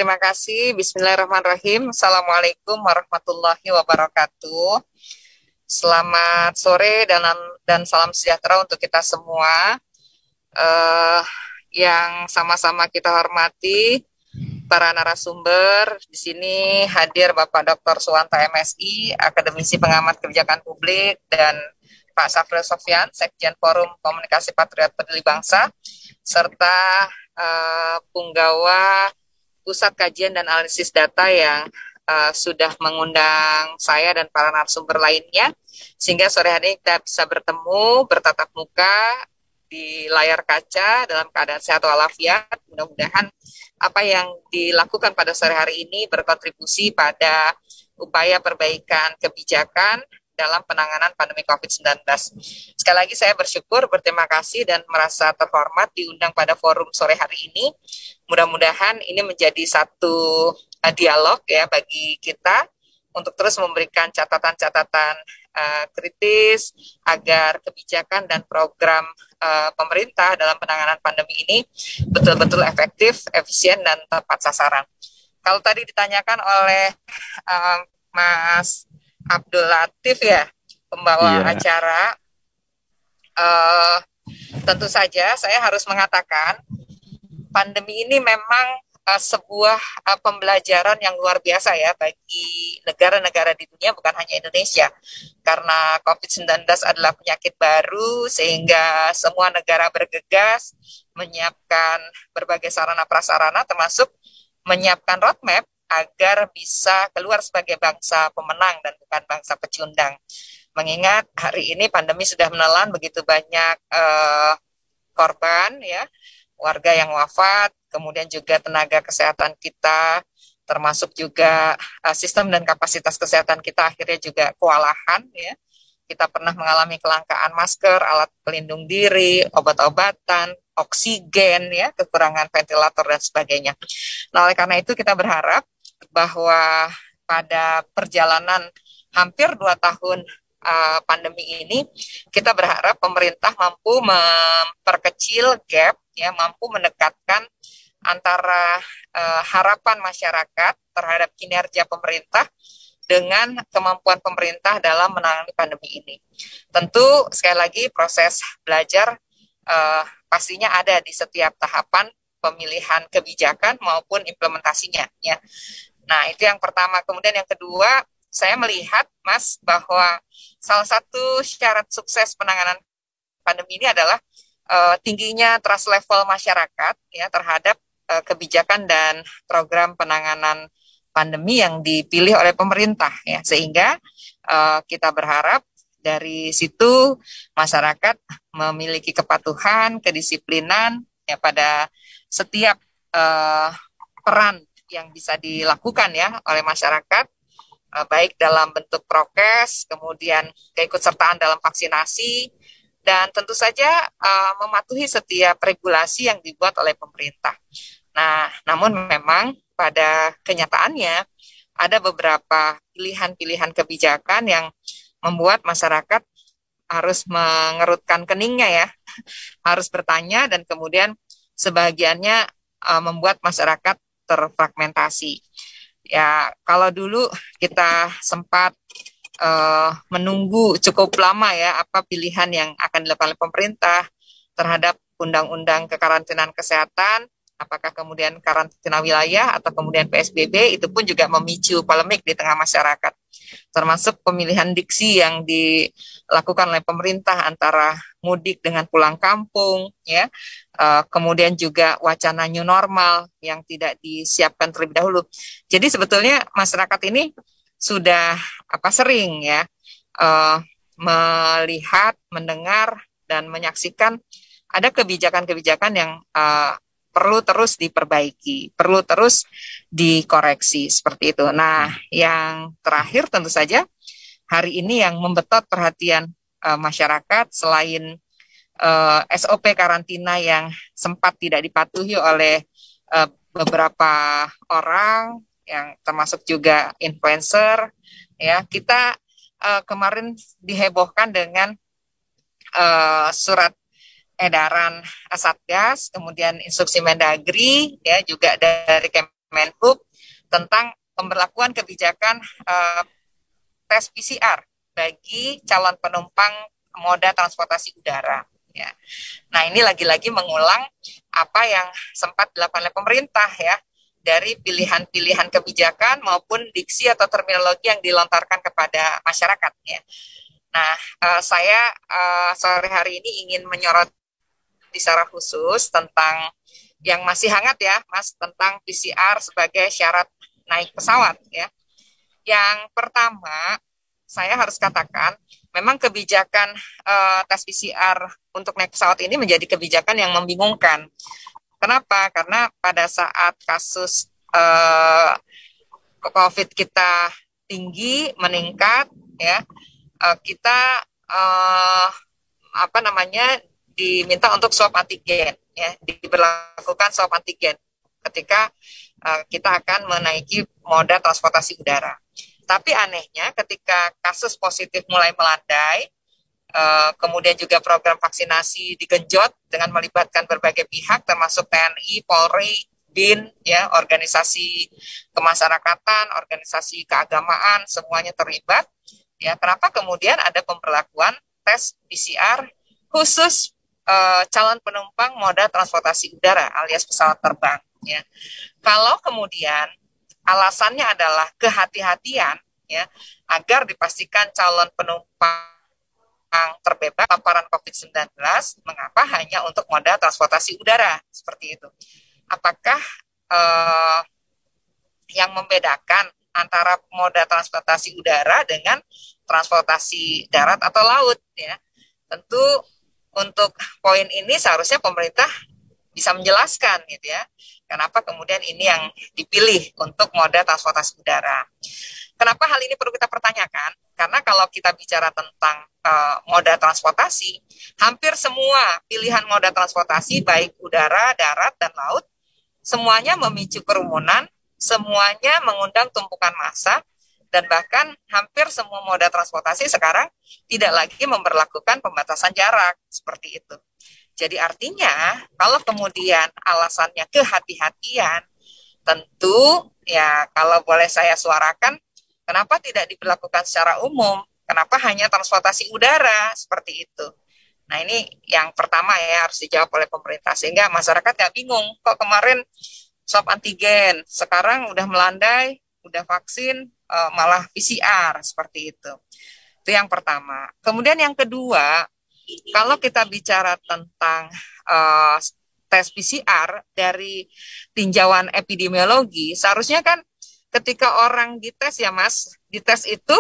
terima kasih. Bismillahirrahmanirrahim. Assalamualaikum warahmatullahi wabarakatuh. Selamat sore dan salam sejahtera untuk kita semua. Eh, yang sama-sama kita hormati, para narasumber di sini hadir Bapak Dr. Suwanta MSI, akademisi pengamat kebijakan publik, dan Pak Safril Sofyan, Sekjen Forum Komunikasi Patriot Peduli Bangsa, serta Punggawa Pusat Kajian dan Analisis Data yang sudah mengundang saya dan para narasumber lainnya, sehingga sore hari ini kita bisa bertemu, bertatap muka di layar kaca dalam keadaan sehat walafiat. Mudah-mudahan apa yang dilakukan pada sore hari ini berkontribusi pada upaya perbaikan kebijakan dalam penanganan pandemi COVID-19. Sekali lagi saya bersyukur, berterima kasih, dan merasa terhormat diundang pada forum sore hari ini. Mudah-mudahan ini menjadi satu dialog ya bagi kita untuk terus memberikan catatan-catatan kritis agar kebijakan dan program pemerintah dalam penanganan pandemi ini betul-betul efektif, efisien, dan tepat sasaran. Kalau tadi ditanyakan oleh Mas Abdul Latif ya, pembawa acara, tentu saja saya harus mengatakan pandemi ini memang sebuah pembelajaran yang luar biasa ya bagi negara-negara di dunia, bukan hanya Indonesia. Karena COVID-19 adalah penyakit baru, sehingga semua negara bergegas menyiapkan berbagai sarana prasarana, termasuk menyiapkan roadmap agar bisa keluar sebagai bangsa pemenang dan bukan bangsa pecundang. Mengingat hari ini pandemi sudah menelan begitu banyak korban ya, warga yang wafat, kemudian juga tenaga kesehatan kita, termasuk juga sistem dan kapasitas kesehatan kita akhirnya juga kewalahan ya. Kita pernah mengalami kelangkaan masker, alat pelindung diri, obat-obatan, oksigen ya, kekurangan ventilator dan sebagainya. Nah, oleh karena itu kita berharap bahwa pada perjalanan hampir 2 tahun pandemi ini, kita berharap pemerintah mampu memperkecil gap ya, mampu mendekatkan antara harapan masyarakat terhadap kinerja pemerintah dengan kemampuan pemerintah dalam menangani pandemi ini. Tentu sekali lagi proses belajar pastinya ada di setiap tahapan pemilihan kebijakan maupun implementasinya ya. Nah, itu yang pertama. Kemudian yang kedua, saya melihat Mas bahwa salah satu syarat sukses penanganan pandemi ini adalah tingginya trust level masyarakat ya terhadap kebijakan dan program penanganan pandemi yang dipilih oleh pemerintah ya, sehingga kita berharap dari situ masyarakat memiliki kepatuhan, kedisiplinan ya pada setiap peran yang bisa dilakukan ya oleh masyarakat, baik dalam bentuk prokes, kemudian keikutsertaan dalam vaksinasi, dan tentu saja mematuhi setiap regulasi yang dibuat oleh pemerintah. Nah, namun memang pada kenyataannya ada beberapa pilihan-pilihan kebijakan yang membuat masyarakat harus mengerutkan keningnya ya, harus bertanya, dan kemudian sebagiannya membuat masyarakat terfragmentasi. Ya, kalau dulu kita sempat menunggu cukup lama ya apa pilihan yang akan dilakukan oleh pemerintah terhadap undang-undang kekarantinaan kesehatan, apakah kemudian karantina wilayah atau kemudian PSBB, itu pun juga memicu polemik di tengah masyarakat. Termasuk pemilihan diksi yang dilakukan oleh pemerintah antara mudik dengan pulang kampung ya. Kemudian juga wacana new normal yang tidak disiapkan terlebih dahulu. Jadi sebetulnya masyarakat ini sudah sering ya melihat, mendengar, dan menyaksikan ada kebijakan-kebijakan yang perlu terus diperbaiki, perlu terus dikoreksi seperti itu. Nah, yang terakhir tentu saja hari ini yang membetot perhatian masyarakat selain SOP karantina yang sempat tidak dipatuhi oleh beberapa orang, yang termasuk juga influencer, ya kita kemarin dihebohkan dengan surat edaran Satgas, kemudian instruksi Mendagri, ya juga dari Menhub tentang pemberlakuan kebijakan tes PCR bagi calon penumpang moda transportasi udara. Ya. Nah, ini lagi-lagi mengulang apa yang sempat dilakukan oleh pemerintah ya, dari pilihan-pilihan kebijakan maupun diksi atau terminologi yang dilontarkan kepada masyarakat ya. Nah, saya sore hari ini ingin menyorot secara khusus tentang yang masih hangat ya, Mas, tentang PCR sebagai syarat naik pesawat ya. Yang pertama, saya harus katakan, memang kebijakan tes PCR untuk naik pesawat ini menjadi kebijakan yang membingungkan. Kenapa? Karena pada saat kasus COVID kita tinggi, meningkat, ya, kita diminta untuk swab antigen, ya, diberlakukan swab antigen ketika kita akan menaiki moda transportasi udara. Tapi anehnya ketika kasus positif mulai melandai, kemudian juga program vaksinasi digenjot dengan melibatkan berbagai pihak termasuk TNI, Polri, BIN, ya, organisasi kemasyarakatan, organisasi keagamaan, semuanya terlibat. Ya, kenapa kemudian ada pemberlakuan tes PCR khusus calon penumpang moda transportasi udara alias pesawat terbang? Ya, kalau kemudian alasannya adalah kehati-hatian, ya, agar dipastikan calon penumpang terbebas paparan COVID-19, mengapa hanya untuk moda transportasi udara seperti itu? Apakah yang membedakan antara moda transportasi udara dengan transportasi darat atau laut? Ya, tentu untuk poin ini seharusnya pemerintah bisa menjelaskan gitu ya. Kenapa kemudian ini yang dipilih untuk moda transportasi udara? Kenapa hal ini perlu kita pertanyakan? Karena kalau kita bicara tentang moda transportasi, hampir semua pilihan moda transportasi baik udara, darat, dan laut, semuanya memicu kerumunan, semuanya mengundang tumpukan massa, dan bahkan hampir semua moda transportasi sekarang tidak lagi memberlakukan pembatasan jarak seperti itu. Jadi artinya kalau kemudian alasannya kehati-hatian, tentu ya kalau boleh saya suarakan, kenapa tidak diberlakukan secara umum? Kenapa hanya transportasi udara seperti itu? Nah, ini yang pertama ya harus dijawab oleh pemerintah sehingga masyarakat nggak bingung kok kemarin swab antigen, sekarang udah melandai, udah vaksin, malah PCR seperti itu. Itu yang pertama. Kemudian yang kedua, kalau kita bicara tentang tes PCR dari tinjauan epidemiologi, seharusnya kan ketika orang dites ya Mas, dites itu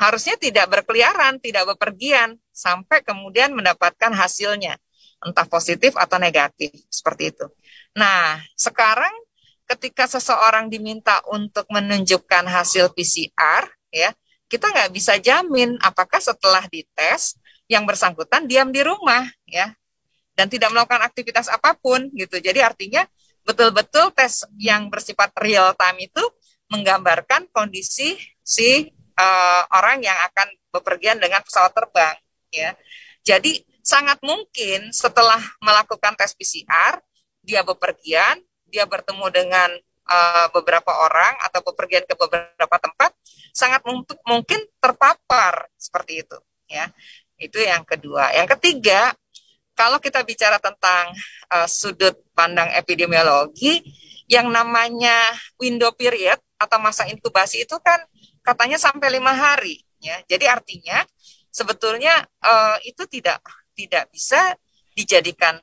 harusnya tidak berkeliaran, tidak bepergian, sampai kemudian mendapatkan hasilnya, entah positif atau negatif, seperti itu. Nah, sekarang ketika seseorang diminta untuk menunjukkan hasil PCR, ya, kita nggak bisa jamin apakah setelah dites yang bersangkutan diam di rumah, ya, dan tidak melakukan aktivitas apapun, gitu. Jadi artinya betul-betul tes yang bersifat real time itu menggambarkan kondisi si orang yang akan bepergian dengan pesawat terbang, ya. Jadi sangat mungkin setelah melakukan tes PCR, dia bepergian, dia bertemu dengan beberapa orang atau bepergian ke beberapa tempat, sangat mungkin terpapar seperti itu, ya. Itu yang kedua. Yang ketiga, kalau kita bicara tentang sudut pandang epidemiologi, yang namanya window period atau masa inkubasi itu kan katanya sampai 5 hari, ya. Jadi artinya sebetulnya itu tidak bisa dijadikan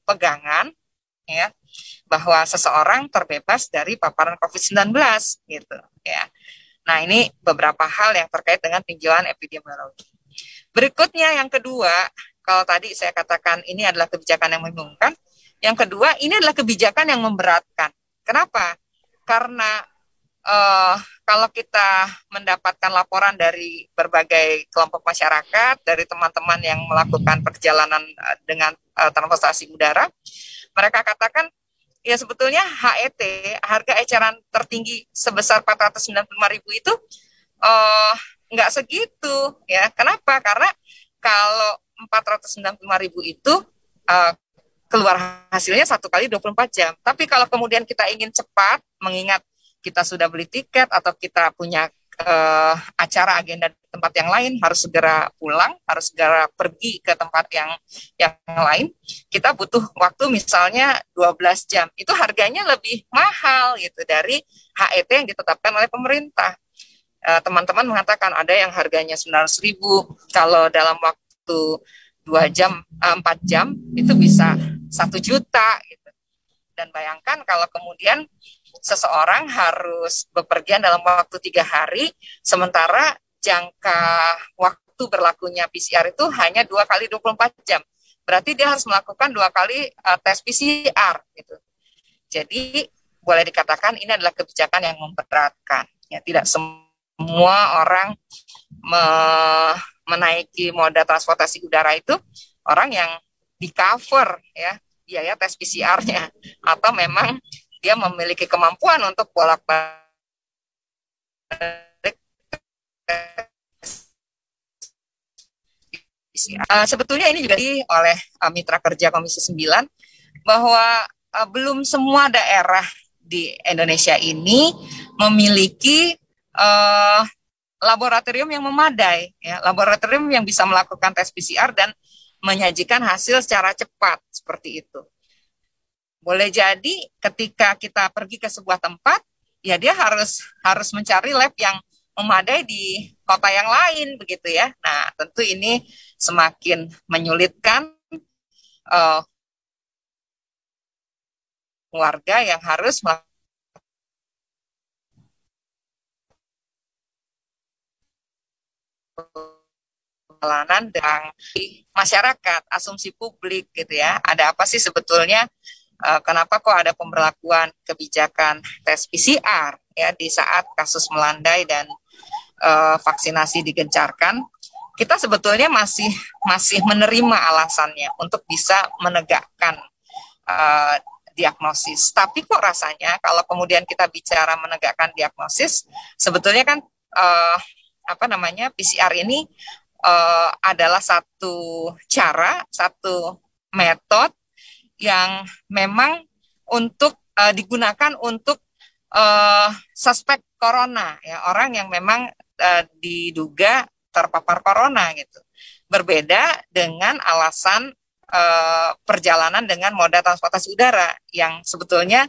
pegangan, ya, bahwa seseorang terbebas dari paparan COVID-19 gitu, ya. Nah, ini beberapa hal yang terkait dengan tinjauan epidemiologi. Berikutnya yang kedua, kalau tadi saya katakan ini adalah kebijakan yang membingungkan, yang kedua ini adalah kebijakan yang memberatkan. Kenapa? Karena kalau kita mendapatkan laporan dari berbagai kelompok masyarakat, dari teman-teman yang melakukan perjalanan dengan transportasi udara, mereka katakan ya sebetulnya HET, harga eceran tertinggi sebesar 495.000 itu nggak segitu, ya. Kenapa? Karena kalau 495.000 itu keluar hasilnya 1 kali 24 jam. Tapi kalau kemudian kita ingin cepat, mengingat kita sudah beli tiket atau kita punya acara agenda di tempat yang lain, harus segera pulang, harus segera pergi ke tempat yang lain, kita butuh waktu misalnya 12 jam. Itu harganya lebih mahal gitu dari HET yang ditetapkan oleh pemerintah. Teman-teman mengatakan ada yang harganya 900.000, kalau dalam waktu 2 jam, 4 jam itu bisa 1 juta gitu. Dan bayangkan kalau kemudian seseorang harus bepergian dalam waktu 3 hari, sementara jangka waktu berlakunya PCR itu hanya 2 kali 24 jam. Berarti dia harus melakukan 2 kali tes PCR gitu. Jadi boleh dikatakan ini adalah kebijakan yang memberatkan. Ya, tidak semua orang menaiki moda transportasi udara itu orang yang di cover ya biaya tes PCR-nya, atau memang dia memiliki kemampuan untuk bolak-balik. Sebetulnya ini juga oleh mitra kerja Komisi 9 bahwa belum semua daerah di Indonesia ini memiliki laboratorium yang memadai, ya, laboratorium yang bisa melakukan tes PCR dan menyajikan hasil secara cepat seperti itu. Boleh jadi ketika kita pergi ke sebuah tempat, ya dia harus mencari lab yang memadai di kota yang lain begitu ya. Nah, tentu ini semakin menyulitkan warga yang harus melakukan perjalanan dengan masyarakat, asumsi publik gitu ya. Ada apa sih sebetulnya? Kenapa kok ada pemberlakuan kebijakan tes PCR ya di saat kasus melandai dan vaksinasi digencarkan? Kita sebetulnya masih menerima alasannya untuk bisa menegakkan diagnosis. Tapi kok rasanya kalau kemudian kita bicara menegakkan diagnosis, sebetulnya kan PCR ini adalah satu cara, satu metode yang memang untuk digunakan untuk suspek corona, ya, orang yang memang diduga terpapar corona gitu. Berbeda dengan alasan perjalanan dengan moda transportasi udara yang sebetulnya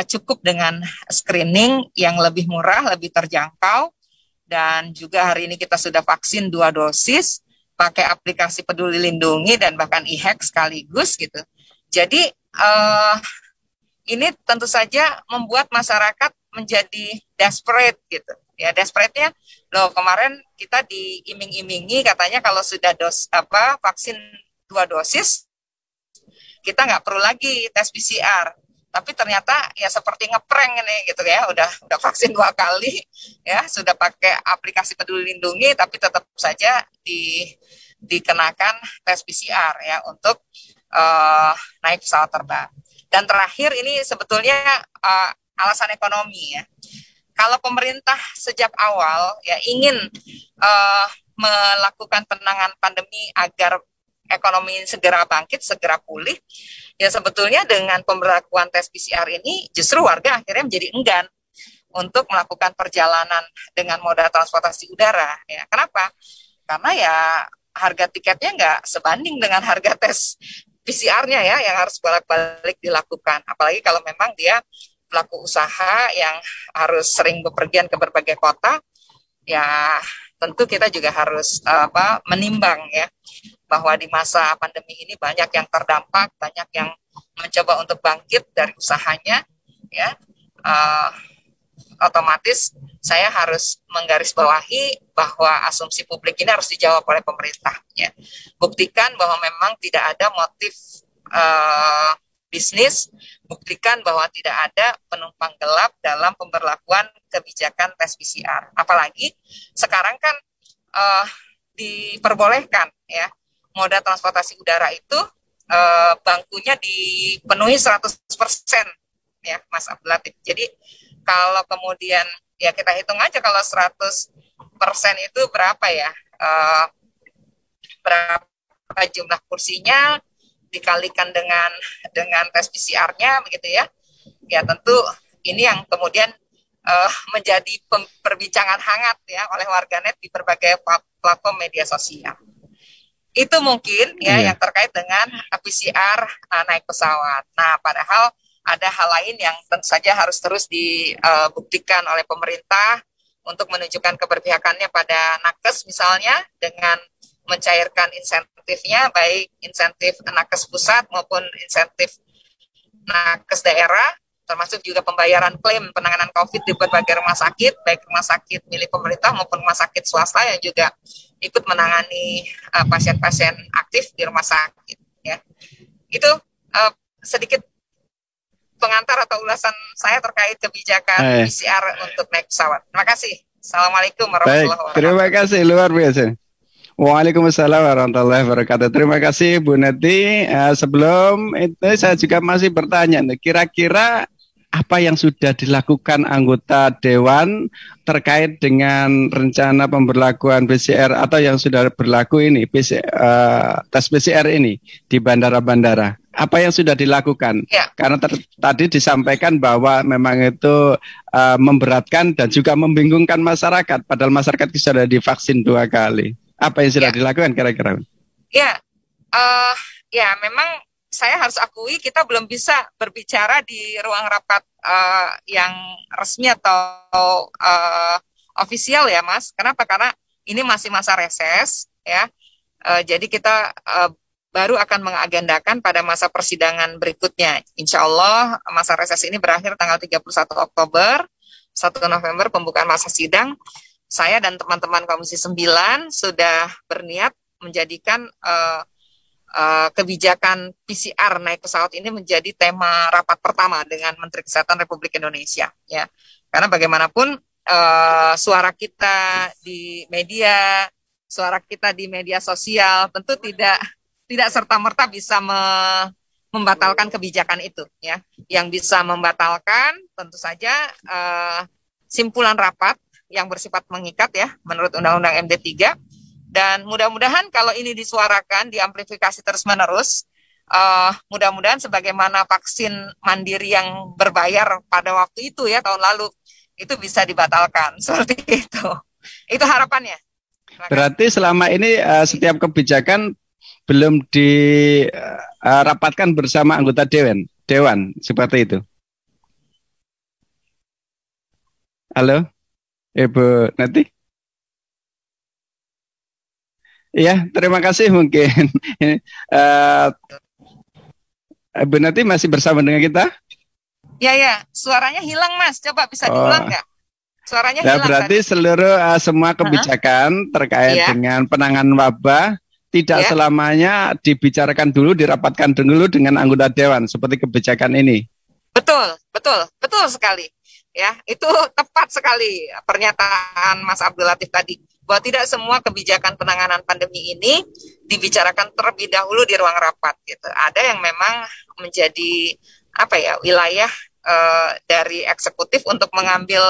cukup dengan screening yang lebih murah, lebih terjangkau. Dan juga hari ini kita sudah vaksin 2 dosis, pakai aplikasi Peduli Lindungi dan bahkan e-hack sekaligus gitu. Jadi ini tentu saja membuat masyarakat menjadi desperate gitu. Ya, desperate-nya loh, kemarin kita diiming-imingi katanya kalau sudah vaksin 2 dosis kita nggak perlu lagi tes PCR. Tapi ternyata ya seperti ngeprank ini gitu ya, udah vaksin 2 kali ya, sudah pakai aplikasi Peduli Lindungi tapi tetap saja dikenakan tes PCR ya untuk naik pesawat terbang. Dan terakhir ini sebetulnya alasan ekonomi ya. Kalau pemerintah sejak awal ya ingin melakukan penanganan pandemi agar ekonomi segera bangkit, segera pulih, ya sebetulnya dengan pemberlakuan tes PCR ini justru warga akhirnya menjadi enggan untuk melakukan perjalanan dengan moda transportasi udara. Ya, kenapa? Karena ya harga tiketnya nggak sebanding dengan harga tes PCR-nya ya, yang harus bolak-balik dilakukan. Apalagi kalau memang dia pelaku usaha yang harus sering bepergian ke berbagai kota, ya tentu kita juga harus menimbang ya, bahwa di masa pandemi ini banyak yang terdampak, banyak yang mencoba untuk bangkit dari usahanya, ya. Otomatis saya harus menggarisbawahi bahwa asumsi publik ini harus dijawab oleh pemerintah. Ya. Buktikan bahwa memang tidak ada motif bisnis, buktikan bahwa tidak ada penumpang gelap dalam pemberlakuan kebijakan tes PCR. Apalagi sekarang kan diperbolehkan ya, moda transportasi udara itu bangkunya dipenuhi 100% ya Mas Abdul Latif. Jadi kalau kemudian ya kita hitung aja kalau 100% itu berapa ya, berapa jumlah kursinya, dikalikan dengan tes PCR-nya begitu ya. Ya tentu ini yang kemudian menjadi perbincangan hangat ya oleh warganet di berbagai platform media sosial. Itu mungkin ya yang terkait dengan PCR naik pesawat. Nah, padahal ada hal lain yang tentu saja harus terus dibuktikan oleh pemerintah untuk menunjukkan keberpihakannya pada nakes misalnya dengan mencairkan insentifnya, baik insentif nakes pusat maupun insentif nakes daerah, termasuk juga pembayaran klaim penanganan COVID di berbagai rumah sakit, baik rumah sakit milik pemerintah maupun rumah sakit swasta yang juga ikut menangani pasien-pasien aktif di rumah sakit. Ya, itu sedikit pengantar atau ulasan saya terkait kebijakan PCR untuk naik pesawat. Terima kasih. Assalamualaikum warahmatullahi wabarakatuh. Terima kasih, luar biasa. Waalaikumsalam warahmatullahi wabarakatuh. Terima kasih Bu Neti. Sebelum itu saya juga masih bertanya, kira-kira apa yang sudah dilakukan anggota Dewan terkait dengan rencana pemberlakuan PCR atau yang sudah berlaku ini, tes PCR ini di bandara-bandara? Apa yang sudah dilakukan? Ya. Karena tadi disampaikan bahwa memang itu memberatkan dan juga membingungkan masyarakat, padahal masyarakat sudah divaksin 2 kali. Apa yang sudah dilakukan kira-kira? Ya, ya memang saya harus akui kita belum bisa berbicara di ruang rapat yang resmi atau ofisial ya Mas. Kenapa? Karena ini masih masa reses ya. Jadi kita baru akan mengagendakan pada masa persidangan berikutnya. Insya Allah masa reses ini berakhir tanggal 31 Oktober, 1 November pembukaan masa sidang. Saya dan teman-teman Komisi 9 sudah berniat menjadikan kebijakan PCR naik pesawat ini menjadi tema rapat pertama dengan Menteri Kesehatan Republik Indonesia ya, karena bagaimanapun suara kita di media, suara kita di media sosial tentu tidak serta-merta bisa membatalkan kebijakan itu ya. Yang bisa membatalkan tentu saja simpulan rapat yang bersifat mengikat ya menurut Undang-Undang MD3. Dan mudah-mudahan kalau ini disuarakan, diamplifikasi terus-menerus, mudah-mudahan sebagaimana vaksin mandiri yang berbayar pada waktu itu ya, tahun lalu, itu bisa dibatalkan, seperti itu. Itu harapannya. Berarti selama ini setiap kebijakan belum dirapatkan bersama anggota Dewan, seperti itu. Halo, Ibu Neti? Ya, terima kasih mungkin. Bu Nati masih bersama dengan kita? Ya, suaranya hilang Mas. Coba bisa diulang nggak? Suaranya hilang. Berarti tadi seluruh semua kebijakan terkait dengan penanganan wabah tidak selamanya dibicarakan dulu, dirapatkan dulu dengan anggota Dewan seperti kebijakan ini. Betul sekali. Ya, itu tepat sekali pernyataan Mas Abdul Latif tadi. Bahwa tidak semua kebijakan penanganan pandemi ini dibicarakan terlebih dahulu di ruang rapat gitu. Ada yang memang menjadi wilayah dari eksekutif untuk mengambil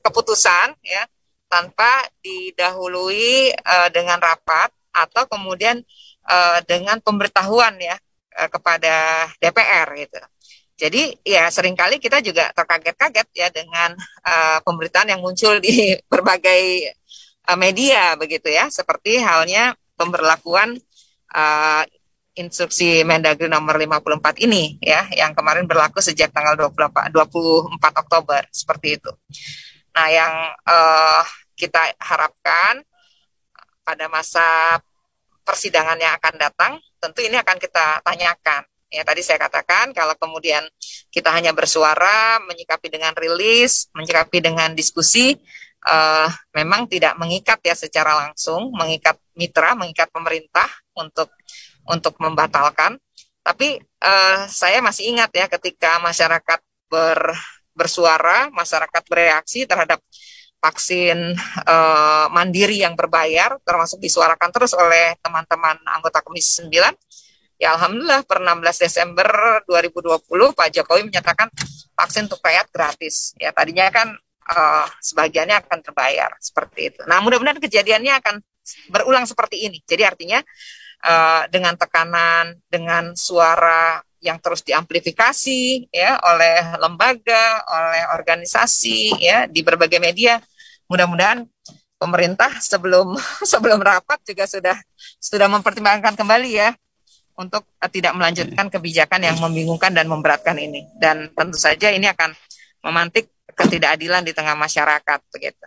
keputusan ya tanpa didahului dengan rapat atau kemudian dengan pemberitahuan ya kepada DPR gitu. Jadi ya seringkali kita juga terkaget-kaget ya dengan pemberitaan yang muncul di berbagai media begitu ya, seperti halnya pemberlakuan instruksi Mendagri nomor 54 ini ya, yang kemarin berlaku sejak tanggal 24 Oktober seperti itu. Nah, yang kita harapkan pada masa persidangan yang akan datang, tentu ini akan kita tanyakan. Ya, tadi saya katakan kalau kemudian kita hanya bersuara, menyikapi dengan rilis, menyikapi dengan diskusi, memang tidak mengikat ya secara langsung, mengikat mitra, mengikat pemerintah untuk membatalkan. Tapi saya masih ingat ya ketika masyarakat bersuara, masyarakat bereaksi terhadap vaksin mandiri yang berbayar, termasuk disuarakan terus oleh teman-teman anggota Komisi 9. Ya alhamdulillah per 16 Desember 2020 Pak Jokowi menyatakan vaksin untuk rakyat gratis. Ya tadinya kan sebagiannya akan terbayar seperti itu. Nah mudah-mudahan kejadiannya akan berulang seperti ini. Jadi artinya dengan tekanan, dengan suara yang terus diamplifikasi ya oleh lembaga, oleh organisasi ya di berbagai media. Mudah-mudahan pemerintah sebelum sebelum rapat juga sudah mempertimbangkan kembali ya untuk tidak melanjutkan kebijakan yang membingungkan dan memberatkan ini. Dan tentu saja ini akan memantik ketidakadilan di tengah masyarakat begitu.